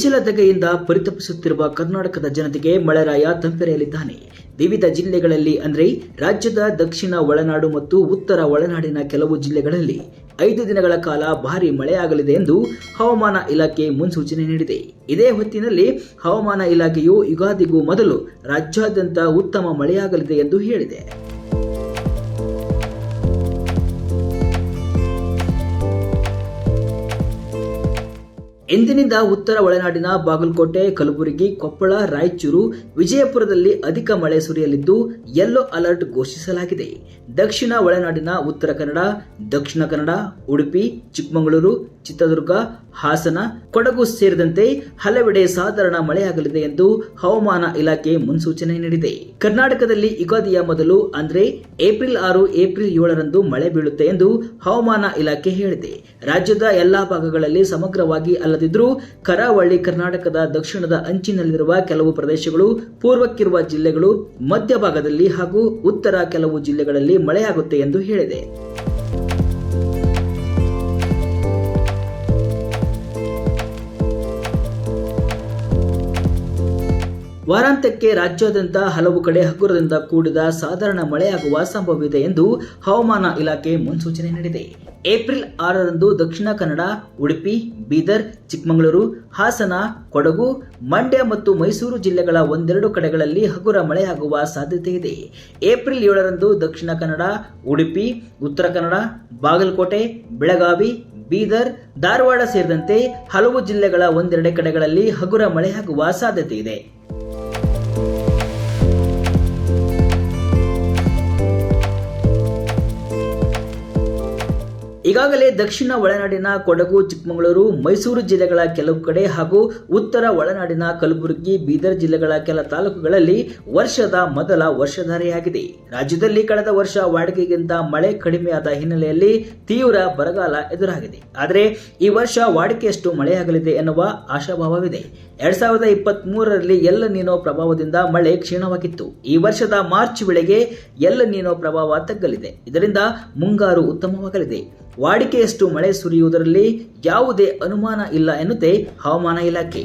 ಬಿಸಿಲದಗೆಯಿಂದ ಪರಿತಪಿಸುತ್ತಿರುವ ಕರ್ನಾಟಕದ ಜನತೆಗೆ ಮಳೆರಾಯ ತಂಪೆರೆಯಲಿದ್ದಾನೆ. ವಿವಿಧ ಜಿಲ್ಲೆಗಳಲ್ಲಿ ಅಂದರೆ ರಾಜ್ಯದ ದಕ್ಷಿಣ ಒಳನಾಡು ಮತ್ತು ಉತ್ತರ ಒಳನಾಡಿನ ಕೆಲವು ಜಿಲ್ಲೆಗಳಲ್ಲಿ 5 ದಿನಗಳ ಕಾಲ ಭಾರೀ ಮಳೆಯಾಗಲಿದೆ ಎಂದು ಹವಾಮಾನ ಇಲಾಖೆ ಮುನ್ಸೂಚನೆ ನೀಡಿದೆ. ಇದೇ ಹೊತ್ತಿನಲ್ಲಿ ಹವಾಮಾನ ಇಲಾಖೆಯು ಯುಗಾದಿಗೂ ಮೊದಲು ರಾಜ್ಯಾದ್ಯಂತ ಉತ್ತಮ ಮಳೆಯಾಗಲಿದೆ ಎಂದು ಹೇಳಿದೆ. ಇಂದಿನಿಂದ ಉತ್ತರ ಒಳನಾಡಿನ ಬಾಗಲಕೋಟೆ, ಕಲಬುರಗಿ, ಕೊಪ್ಪಳ, ರಾಯಚೂರು, ವಿಜಯಪುರದಲ್ಲಿ ಅಧಿಕ ಮಳೆ ಸುರಿಯಲಿದ್ದು ಯೆಲ್ಲೋ ಅಲರ್ಟ್ ಘೋಷಿಸಲಾಗಿದೆ. ದಕ್ಷಿಣ ಒಳನಾಡಿನ ಉತ್ತರ ಕನ್ನಡ, ದಕ್ಷಿಣ ಕನ್ನಡ, ಉಡುಪಿ, ಚಿಕ್ಕಮಗಳೂರು, ಚಿತ್ರದುರ್ಗ, ಹಾಸನ, ಕೊಡಗು ಸೇರಿದಂತೆ ಹಲವೆಡೆ ಸಾಧಾರಣ ಮಳೆಯಾಗಲಿದೆ ಎಂದು ಹವಾಮಾನ ಇಲಾಖೆ ಮುನ್ಸೂಚನೆ ನೀಡಿದೆ. ಕರ್ನಾಟಕದಲ್ಲಿ ಯುಗಾದಿಯ ಮೊದಲು ಅಂದರೆ ಏಪ್ರಿಲ್ 6, ಏಪ್ರಿಲ್ 7ರಂದು ಮಳೆ ಬೀಳುತ್ತೆ ಎಂದು ಹವಾಮಾನ ಇಲಾಖೆ ಹೇಳಿದೆ. ರಾಜ್ಯದ ಎಲ್ಲಾ ಭಾಗಗಳಲ್ಲಿ ಸಮಗ್ರವಾಗಿ ಅಲ್ಲದಿದ್ದರೂ ಕರಾವಳಿ ಕರ್ನಾಟಕದ ದಕ್ಷಿಣದ ಅಂಚಿನಲ್ಲಿರುವ ಕೆಲವು ಪ್ರದೇಶಗಳು, ಪೂರ್ವಕ್ಕಿರುವ ಜಿಲ್ಲೆಗಳು, ಮಧ್ಯಭಾಗದಲ್ಲಿ ಹಾಗೂ ಉತ್ತರ ಕೆಲವು ಜಿಲ್ಲೆಗಳಲ್ಲಿ ಮಳೆಯಾಗುತ್ತೆ ಎಂದು ಹೇಳಿದೆ. ವಾರಾಂತ್ಯಕ್ಕೆ ರಾಜ್ಯಾದ್ಯಂತ ಹಲವು ಕಡೆ ಹಗುರದಿಂದ ಕೂಡಿದ ಸಾಧಾರಣ ಮಳೆಯಾಗುವ ಸಂಭವವಿದೆ ಎಂದು ಹವಾಮಾನ ಇಲಾಖೆ ಮುನ್ಸೂಚನೆ ನೀಡಿದೆ. ಏಪ್ರಿಲ್ 6ರಂದು ದಕ್ಷಿಣ ಕನ್ನಡ, ಉಡುಪಿ, ಬೀದರ್, ಚಿಕ್ಕಮಗಳೂರು, ಹಾಸನ, ಕೊಡಗು, ಮಂಡ್ಯ ಮತ್ತು ಮೈಸೂರು ಜಿಲ್ಲೆಗಳ ಒಂದೆರಡು ಕಡೆಗಳಲ್ಲಿ ಹಗುರ ಮಳೆಯಾಗುವ ಸಾಧ್ಯತೆ ಇದೆ. ಏಪ್ರಿಲ್ 7ರಂದು ದಕ್ಷಿಣ ಕನ್ನಡ, ಉಡುಪಿ, ಉತ್ತರ ಕನ್ನಡ, ಬಾಗಲಕೋಟೆ, ಬೆಳಗಾವಿ, ಬೀದರ್, ಧಾರವಾಡ ಸೇರಿದಂತೆ ಹಲವು ಜಿಲ್ಲೆಗಳ ಒಂದೆರಡು ಕಡೆಗಳಲ್ಲಿ ಹಗುರ ಮಳೆಯಾಗುವ ಸಾಧ್ಯತೆ ಇದೆ. ಈಗಾಗಲೇ ದಕ್ಷಿಣ ಒಳನಾಡಿನ ಕೊಡಗು, ಚಿಕ್ಕಮಗಳೂರು, ಮೈಸೂರು ಜಿಲ್ಲೆಗಳ ಕೆಲವು ಕಡೆ ಹಾಗೂ ಉತ್ತರ ಒಳನಾಡಿನ ಕಲಬುರಗಿ, ಬೀದರ್ ಜಿಲ್ಲೆಗಳ ಕೆಲ ತಾಲೂಕುಗಳಲ್ಲಿ ವರ್ಷದ ಮೊದಲ ವರ್ಷಧಾರೆಯಾಗಿದೆ. ರಾಜ್ಯದಲ್ಲಿ ಕಳೆದ ವರ್ಷ ವಾಡಿಕೆಗಿಂತ ಮಳೆ ಕಡಿಮೆಯಾದ ಹಿನ್ನೆಲೆಯಲ್ಲಿ ತೀವ್ರ ಬರಗಾಲ ಎದುರಾಗಿದೆ. ಆದರೆ ಈ ವರ್ಷ ವಾಡಿಕೆಯಷ್ಟು ಮಳೆಯಾಗಲಿದೆ ಎನ್ನುವ ಆಶಾಭಾವವಿದೆ. 2023ರಲ್ಲಿ ಎಲ್ ನೀನೋ ಪ್ರಭಾವದಿಂದ ಮಳೆ ಕ್ಷೀಣವಾಗಿತ್ತು. ಈ ವರ್ಷದ ಮಾರ್ಚ್ ವೇಳೆಗೆ ಎಲ್ ನೀನೋ ಪ್ರಭಾವ ತಗ್ಗಲಿದೆ. ಇದರಿಂದ ಮುಂಗಾರು ಉತ್ತಮವಾಗಲಿದೆ. ವಾಡಿಕೆಯಷ್ಟು ಮಳೆ ಸುರಿಯುವುದರಲ್ಲಿ ಯಾವುದೇ ಅನುಮಾನ ಇಲ್ಲ ಎನ್ನುತ್ತೆ ಹವಾಮಾನ ಇಲಾಖೆ.